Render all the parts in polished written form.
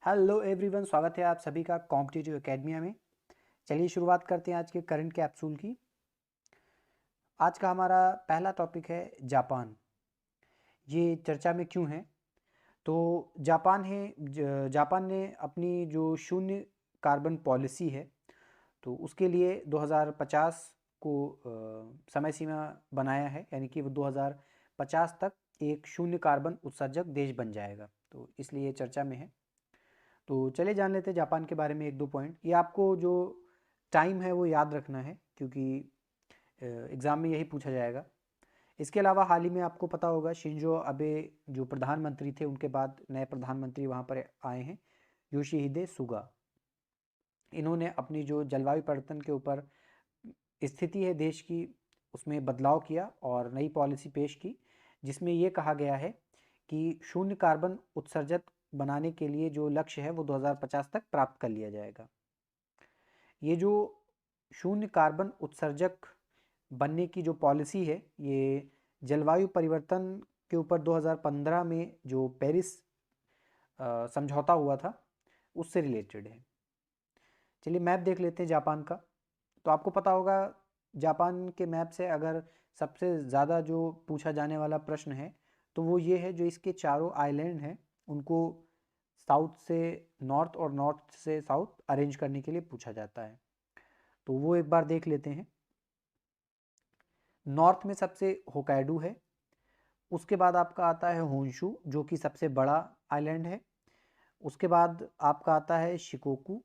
Hello everyone, स्वागत है आप सभी का कॉम्पिटिटिव एकेडमिया में। चलिए शुरुआत करते हैं आज के करंट कैप्सूल की। आज का हमारा पहला टॉपिक है जापान। ये चर्चा में क्यों है? तो जापान ने अपनी जो शून्य कार्बन पॉलिसी है, तो उसके लिए 2050 को समय सीमा बनाया है, यानी कि वो 2050 तक एक शून्य कार्बन उत्सर्जक देश बन जाएगा। तो इसलिए चर्चा में है। तो चलिए जान लेते हैं जापान के बारे में एक दो पॉइंट। ये आपको जो टाइम है वो याद रखना है, क्योंकि एग्ज़ाम में यही पूछा जाएगा। इसके अलावा हाल ही में आपको पता होगा, शिंजो अबे जो प्रधानमंत्री थे, उनके बाद नए प्रधानमंत्री वहाँ पर आए हैं, योशिहिदे सुगा। इन्होंने अपनी जो जलवायु परिवर्तन के ऊपर स्थिति है देश की, उसमें बदलाव किया और नई पॉलिसी पेश की, जिसमें ये कहा गया है कि शून्य कार्बन उत्सर्जक बनाने के लिए जो लक्ष्य है वो 2050 तक प्राप्त कर लिया जाएगा। ये जो शून्य कार्बन उत्सर्जक बनने की जो पॉलिसी है, ये जलवायु परिवर्तन के ऊपर 2015 में जो पेरिस समझौता हुआ था, उससे रिलेटेड है। चलिए मैप देख लेते हैं जापान का। तो आपको पता होगा, जापान के मैप से अगर सबसे ज़्यादा जो पूछा जाने वाला प्रश्न है, तो वो ये है, जो इसके चारों आइलैंड हैं उनको साउथ से नॉर्थ और नॉर्थ से साउथ अरेंज करने के लिए पूछा जाता है। तो वो एक बार देख लेते हैं। नॉर्थ में सबसे होकाइडो है, उसके बाद आपका आता है होन्शु, जो कि सबसे बड़ा आइलैंड है। उसके बाद आपका आता है शिकोकू,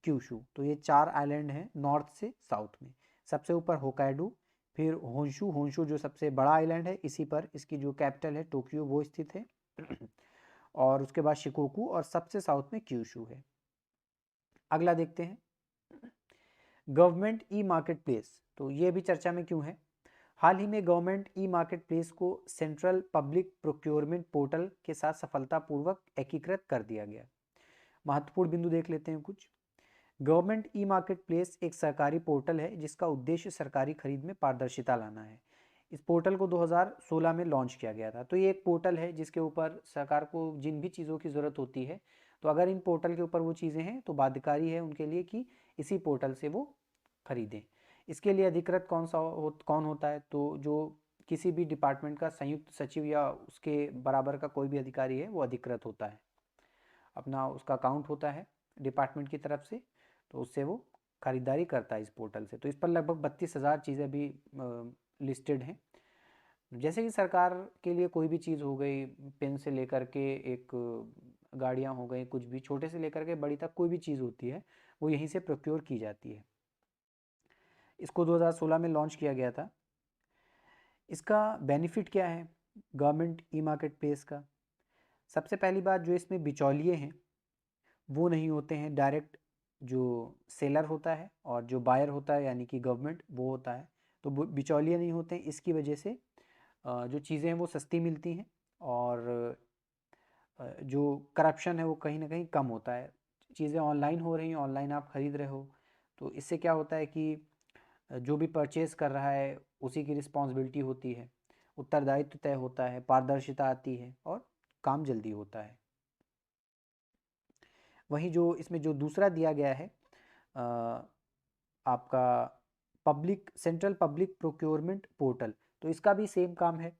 क्यूशू। तो ये चार आइलैंड हैं नॉर्थ से साउथ में। सबसे ऊपर होकाइडो, फिर होन्शु। होन्शु जो सबसे बड़ा आइलैंड है, इसी पर इसकी जो कैपिटल है टोक्यो वो स्थित है। और उसके बाद शिकोकू, और सबसे साउथ में क्यूशू है। अगला देखते हैं, गवर्नमेंट ई मार्केट प्लेस। तो ये भी चर्चा में क्यों है? हाल ही में गवर्नमेंट ई मार्केट प्लेस को सेंट्रल पब्लिक प्रोक्योरमेंट पोर्टल के साथ सफलतापूर्वक एकीकृत कर दिया गया। महत्वपूर्ण बिंदु देख लेते हैं कुछ। गवर्नमेंट ई मार्केट प्लेस एक सरकारी पोर्टल है जिसका उद्देश्य सरकारी खरीद में पारदर्शिता लाना है। इस पोर्टल को 2016 में लॉन्च किया गया था। तो ये एक पोर्टल है जिसके ऊपर सरकार को जिन भी चीज़ों की ज़रूरत होती है, तो अगर इन पोर्टल के ऊपर वो चीज़ें हैं तो बाध्यकारी है उनके लिए कि इसी पोर्टल से वो खरीदें। इसके लिए अधिकृत कौन होता है? तो जो किसी भी डिपार्टमेंट का संयुक्त सचिव या उसके बराबर का कोई भी अधिकारी है, वो अधिकृत होता है। अपना उसका अकाउंट होता है डिपार्टमेंट की तरफ से, तो उससे वो खरीदारी करता है इस पोर्टल से। तो इस पर लगभग 32,000 चीज़ें भी लिस्टेड हैं। जैसे कि सरकार के लिए कोई भी चीज़ हो गई, पेन से लेकर के एक गाड़ियाँ हो गई, कुछ भी छोटे से लेकर के बड़ी तक कोई भी चीज़ होती है, वो यहीं से प्रोक्योर की जाती है। इसको 2016 में लॉन्च किया गया था। इसका बेनिफिट क्या है गवर्नमेंट ई मार्केट प्लेस का? सबसे पहली बात, जो इसमें बिचौलिए हैं वो नहीं होते हैं। डायरेक्ट जो सेलर होता है और जो बायर होता है, यानी कि गवर्नमेंट, वो होता है। तो बिचौलिए नहीं होते हैं। इसकी वजह से जो चीज़ें हैं वो सस्ती मिलती हैं, और जो करप्शन है वो कहीं ना कहीं कम होता है। चीज़ें ऑनलाइन हो रही हैं, ऑनलाइन आप ख़रीद रहे हो, तो इससे क्या होता है कि जो भी परचेज़ कर रहा है उसी की रिस्पॉन्सिबिलिटी होती है, उत्तरदायित्व तय होता है, पारदर्शिता आती है और काम जल्दी होता है। वहीं जो इसमें जो दूसरा दिया गया है आपका सेंट्रल पब्लिक प्रोक्योरमेंट पोर्टल, तो इसका भी सेम काम है।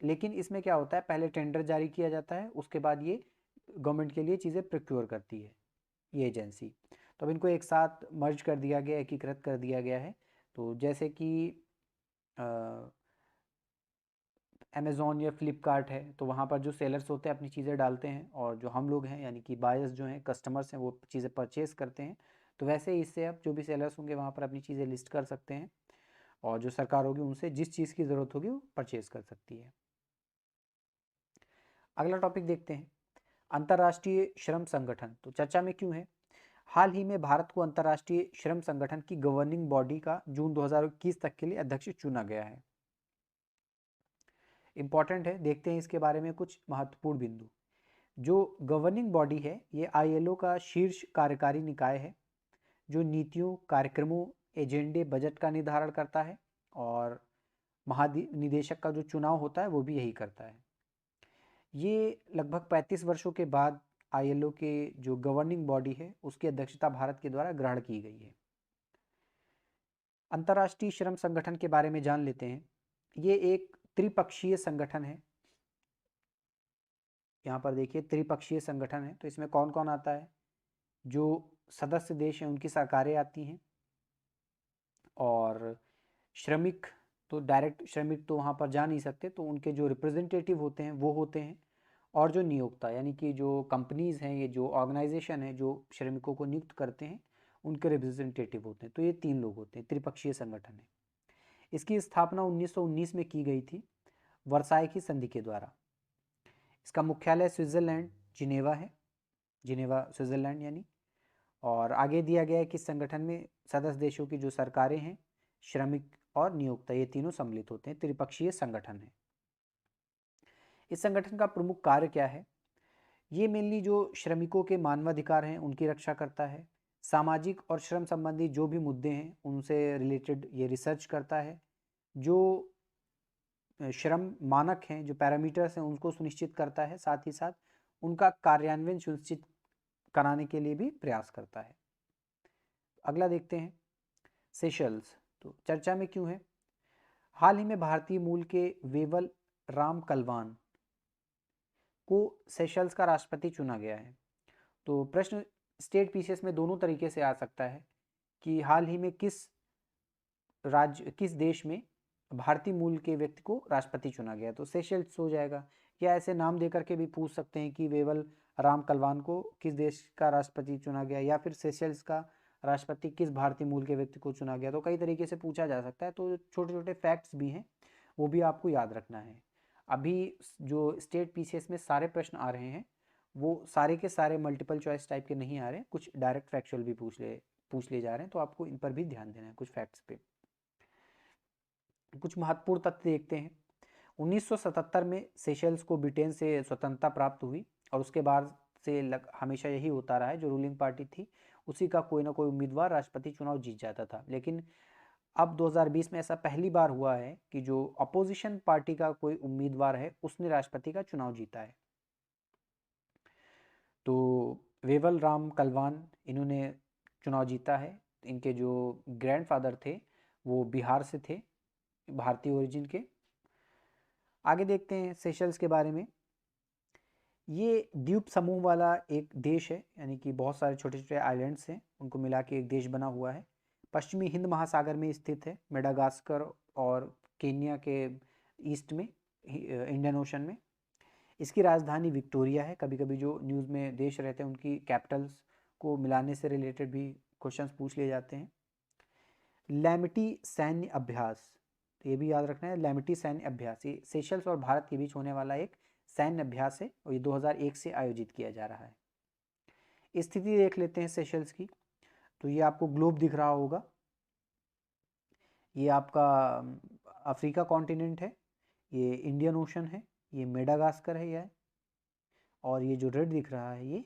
लेकिन इसमें क्या होता है, पहले टेंडर जारी किया जाता है, उसके बाद ये गवर्नमेंट के लिए चीज़ें प्रोक्योर करती है ये एजेंसी। तो अब इनको एक साथ मर्ज कर दिया गया, एकीकृत कर दिया गया है। तो जैसे कि अमेज़ॉन या फ्लिपकार्ट है, तो वहाँ पर जो सेलर्स होते हैं अपनी चीज़ें डालते हैं, और जो हम लोग हैं यानी कि बायर्स जो हैं, कस्टमर्स हैं, वो चीज़ें परचेज़ करते हैं। तो वैसे ही इससे अब जो भी सेलर्स होंगे वहाँ पर अपनी चीज़ें लिस्ट कर सकते हैं, और जो सरकार होगी उनसे जिस चीज़ की ज़रूरत होगी वो परचेज़ कर सकती है। अगला टॉपिक देखते हैं, अंतर्राष्ट्रीय श्रम संगठन। तो चर्चा में क्यों है? हाल ही में भारत को अंतर्राष्ट्रीय श्रम संगठन की गवर्निंग बॉडी का जून 2021 तक के लिए अध्यक्ष चुना गया है। इंपॉर्टेंट है, देखते हैं इसके बारे में कुछ महत्वपूर्ण बिंदु। जो गवर्निंग बॉडी है, ये आईएलओ का शीर्ष कार्यकारी निकाय है, जो नीतियों, कार्यक्रमों, एजेंडे, बजट का निर्धारण करता है, और महानिदेशक का जो चुनाव होता है वो भी यही करता है। ये लगभग 35 वर्षों के बाद ILO के जो गवर्निंग बॉडी है उसकी अध्यक्षता भारत के द्वारा ग्रहण की गई है। अंतर्राष्ट्रीय श्रम संगठन के बारे में जान लेते हैं। ये एक त्रिपक्षीय संगठन है। यहाँ पर देखिए त्रिपक्षीय संगठन है, तो इसमें कौन कौन आता है? जो सदस्य देश हैं उनकी सरकारें आती हैं, और श्रमिक तो डायरेक्ट श्रमिक तो वहाँ पर जा नहीं सकते, तो उनके जो रिप्रेजेंटेटिव होते हैं वो होते हैं, और जो नियोक्ता यानी कि जो कंपनीज़ हैं, ये जो ऑर्गेनाइजेशन है जो श्रमिकों को नियुक्त करते हैं उनके रिप्रेजेंटेटिव होते हैं। तो ये 3 लोग होते हैं, त्रिपक्षीय संगठन है। इसकी स्थापना 1919 में की गई थी वर्साई की संधि के द्वारा। इसका मुख्यालय स्विट्जरलैंड जिनेवा है, जिनेवा स्विट्जरलैंड यानी। और आगे दिया गया है कि संगठन में सदस्य देशों की जो सरकारें हैं, श्रमिक और नियोक्ता, ये तीनों सम्मिलित होते हैं। त्रिपक्षीय संगठन है। इस संगठन का प्रमुख कार्य क्या है? ये मेनली जो श्रमिकों के मानवाधिकार हैं उनकी रक्षा करता है। सामाजिक और श्रम संबंधी जो भी मुद्दे हैं उनसे रिलेटेड ये रिसर्च करता है। जो श्रम मानक हैं, जो पैरामीटर्स हैं, उनको सुनिश्चित करता है, साथ ही साथ उनका कार्यान्वयन सुनिश्चित कराने के लिए भी प्रयास करता है। अगला देखते हैं सेशल्स। तो चर्चा में क्यों है? हाल ही में भारतीय मूल के वेवल राम कलवान को सेशल्स का राष्ट्रपति चुना गया है। तो प्रश्न स्टेट पीसीएस में दोनों तरीके से आ सकता है कि हाल ही में किस देश में भारतीय मूल के व्यक्ति को राष्ट्रपति चुना गया, तो सेशल्स हो जाएगा। या ऐसे नाम देकर के भी पूछ सकते हैं कि वेवल राम कलवान को किस देश का राष्ट्रपति चुना गया, या फिर सेशल्स का राष्ट्रपति किस भारतीय मूल के व्यक्ति को चुना गया। तो कई तरीके से पूछा जा सकता है। तो छोटे छोटे फैक्ट्स भी हैं, वो भी आपको याद रखना है। अभी जो स्टेट पीसीएस में सारे प्रश्न आ रहे हैं वो सारे के सारे मल्टीपल चॉइस टाइप के नहीं आ रहे, कुछ डायरेक्ट फैक्चुअल भी पूछ ले जा रहे हैं, तो आपको इन पर भी ध्यान देना है, कुछ फैक्ट्स पे। कुछ महत्वपूर्ण तथ्य देखते हैं। 1977 में सेशल्स को ब्रिटेन से स्वतंत्रता प्राप्त हुई, और उसके बाद से हमेशा यही होता रहा है, जो रूलिंग पार्टी थी उसी का कोई ना कोई उम्मीदवार राष्ट्रपति चुनाव जीत जाता था। लेकिन अब 2020 में ऐसा पहली बार हुआ है कि जो अपोजिशन पार्टी का कोई उम्मीदवार है उसने राष्ट्रपति का चुनाव जीता है। तो वेवल राम कलवान इन्होंने चुनाव जीता है। इनके जो ग्रैंडफादर थे वो बिहार से थे, भारतीय ओरिजिन के। आगे देखते हैं सेशल्स के बारे में। ये द्वीप समूह वाला एक देश है, यानी कि बहुत सारे छोटे छोटे आइलैंड्स हैं, उनको मिला के एक देश बना हुआ है। पश्चिमी हिंद महासागर में स्थित है, मेडागास्कर और केन्या के ईस्ट में, इंडियन ओशन में। इसकी राजधानी विक्टोरिया है। कभी कभी जो न्यूज़ में देश रहते हैं उनकी कैपिटल्स को मिलाने से रिलेटेड भी क्वेश्चंस पूछ लिए जाते हैं। लैमिटी सैन्य अभ्यास, तो ये भी याद रखना है, लैमिटी सैन्य अभ्यास ये सेशल्स और भारत के बीच होने वाला एक सैन्य अभ्यास है, और ये 2001 से आयोजित किया जा रहा है। स्थिति देख लेते हैं सेशल्स की। तो ये आपको ग्लोब दिख रहा होगा, ये आपका अफ्रीका कॉन्टिनेंट है, ये इंडियन ओशन है, ये मेडागास्कर है यह, और ये जो रेड दिख रहा है ये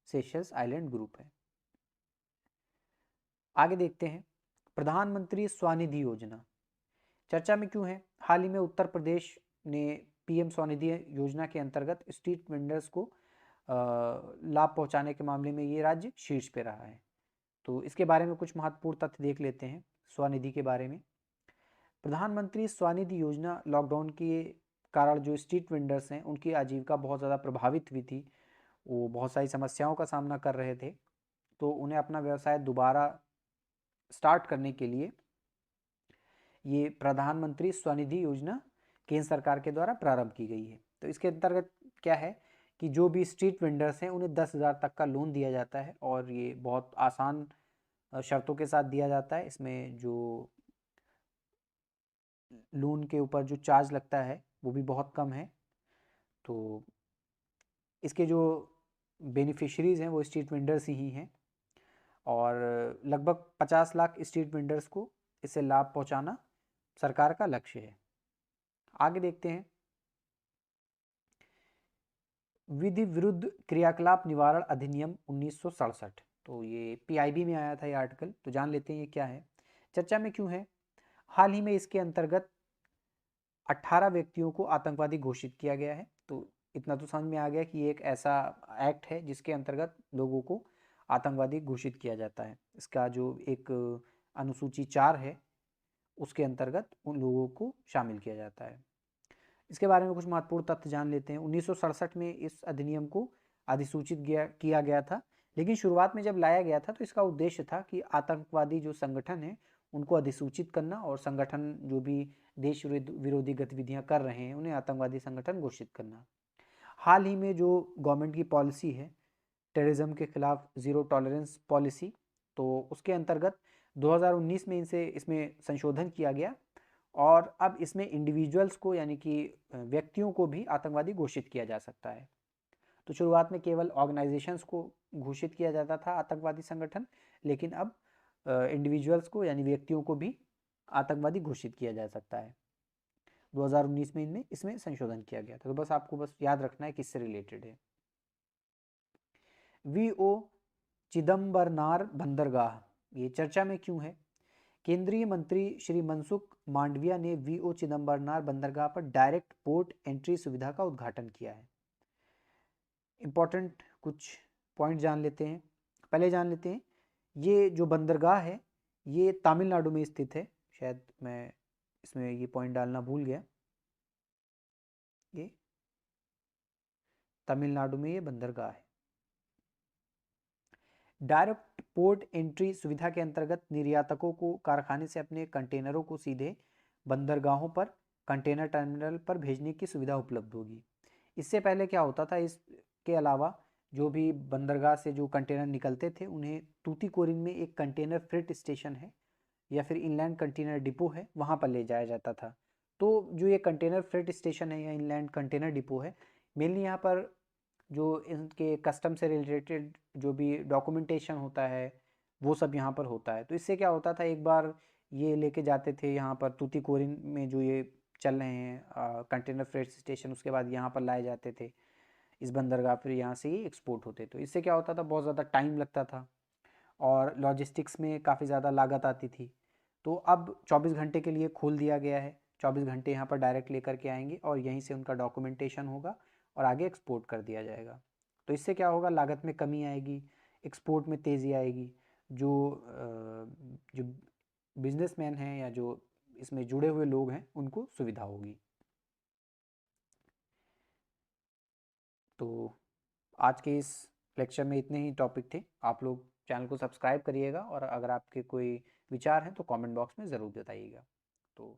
सेशल्स आइलैंड ग्रुप है। आगे देखते हैं प्रधानमंत्री स्वनिधि योजना। चर्चा में क्यों है? हाल ही में उत्तर प्रदेश ने पीएम स्वनिधि योजना के अंतर्गत स्ट्रीट वेंडर्स को लाभ पहुंचाने के मामले में ये राज्य शीर्ष पे रहा है। तो इसके बारे में कुछ महत्वपूर्ण तथ्य देख लेते हैं स्वनिधि के बारे में। प्रधानमंत्री स्वनिधि योजना लॉकडाउन के कारण जो स्ट्रीट वेंडर्स हैं उनकी आजीविका बहुत ज़्यादा प्रभावित हुई थी, वो बहुत सारी समस्याओं का सामना कर रहे थे। तो उन्हें अपना व्यवसाय दोबारा स्टार्ट करने के लिए ये प्रधानमंत्री स्वनिधि योजना केंद्र सरकार के द्वारा प्रारंभ की गई है। तो इसके अंतर्गत क्या है कि जो भी स्ट्रीट वेंडर्स हैं उन्हें 10,000 तक का लोन दिया जाता है, और ये बहुत आसान शर्तों के साथ दिया जाता है। इसमें जो लोन के ऊपर जो चार्ज लगता है वो भी बहुत कम है। तो इसके जो बेनिफिशरीज हैं वो स्ट्रीट वेंडर्स ही हैं, और लगभग 50 लाख स्ट्रीट वेंडर्स को इससे लाभ पहुंचाना सरकार का लक्ष्य है। आगे देखते हैं विधि विरुद्ध क्रियाकलाप निवारण अधिनियम 1967। तो ये पीआईबी में आया था ये आर्टिकल, तो जान लेते हैं ये क्या है, चर्चा में क्यों है। हाल ही में इसके अंतर्गत 18 व्यक्तियों को आतंकवादी घोषित किया गया है। तो इतना तो समझ में आ गया कि ये एक ऐसा एक्ट है जिसके अंतर्गत लोगों को आतंकवादी घोषित किया जाता है। इसका जो एक अनुसूची 4 है उसके अंतर्गत उन लोगों को शामिल किया जाता है। इसके बारे में कुछ महत्वपूर्ण तथ्य जान लेते हैं। 1967 में इस अधिनियम को अधिसूचित किया गया था, लेकिन शुरुआत में जब लाया गया था तो इसका उद्देश्य था कि आतंकवादी जो संगठन है उनको अधिसूचित करना और संगठन जो भी देश विरोधी गतिविधियां कर रहे हैं उन्हें आतंकवादी संगठन घोषित करना। हाल ही में जो गवर्नमेंट की पॉलिसी है टेररिज्म के खिलाफ ज़ीरो टॉलरेंस पॉलिसी, तो उसके अंतर्गत 2019 में इसमें संशोधन किया गया और अब इसमें इंडिविजुअल्स को यानी कि व्यक्तियों को भी आतंकवादी घोषित किया जा सकता है। तो शुरुआत में केवल ऑर्गेनाइजेशंस को घोषित किया जाता था आतंकवादी संगठन, लेकिन अब इंडिविजुअल्स को यानी व्यक्तियों को भी आतंकवादी घोषित किया जा सकता है। 2019 में इसमें संशोधन किया गया था। तो बस आपको बस याद रखना है किससे रिलेटेड है। वीओ चिदम्बरनार बंदरगाह ये चर्चा में क्यों है? केंद्रीय मंत्री श्री मनसुख मांडविया ने वीओ चिदम्बरनार बंदरगाह पर डायरेक्ट पोर्ट एंट्री सुविधा का उद्घाटन किया है। इंपॉर्टेंट कुछ पॉइंट जान लेते हैं। पहले जान लेते हैं ये जो बंदरगाह है ये तमिलनाडु में स्थित है। शायद मैं इसमें ये पॉइंट डालना भूल गया। ये तमिलनाडु में ये बंदरगाह है। डायरेक्ट पोर्ट एंट्री सुविधा के अंतर्गत निर्यातकों को कारखाने से अपने कंटेनरों को सीधे बंदरगाहों पर कंटेनर टर्मिनल पर भेजने की सुविधा उपलब्ध होगी। इससे पहले क्या होता था, इसके अलावा जो भी बंदरगाह से जो कंटेनर निकलते थे उन्हें तूतीकोरिन में एक कंटेनर फ्रेट स्टेशन है या फिर इनलैंड कंटेनर डिपो है, वहाँ पर ले जाया जाता था। तो जो ये कंटेनर फ्रेट स्टेशन है या इनलैंड कंटेनर डिपो है, मेनली यहाँ पर जो इनके कस्टम से रिलेटेड जो भी डॉक्यूमेंटेशन होता है वो सब यहाँ पर होता है। तो इससे क्या होता था, एक बार ये लेके जाते थे यहाँ पर तूतीकोरिन में जो ये चल रहे हैं कंटेनर फ्रेट स्टेशन, उसके बाद यहाँ पर लाए जाते थे इस बंदरगाह, फिर यहाँ से ही एक्सपोर्ट होते। तो इससे क्या होता था, बहुत ज़्यादा टाइम लगता था और लॉजिस्टिक्स में काफ़ी ज़्यादा लागत आती थी। तो अब 24 घंटे के लिए खोल दिया गया है। 24 घंटे यहाँ पर डायरेक्ट लेकर के आएंगे और यहीं से उनका डॉक्यूमेंटेशन होगा और आगे एक्सपोर्ट कर दिया जाएगा। तो इससे क्या होगा, लागत में कमी आएगी, एक्सपोर्ट में तेज़ी आएगी। जो बिजनेसमैन हैं या जो इसमें जुड़े हुए लोग हैं उनको सुविधा होगी। तो आज के इस लेक्चर में इतने ही टॉपिक थे। आप लोग चैनल को सब्सक्राइब करिएगा और अगर आपके कोई विचार हैं तो कमेंट बॉक्स में ज़रूर बताइएगा। तो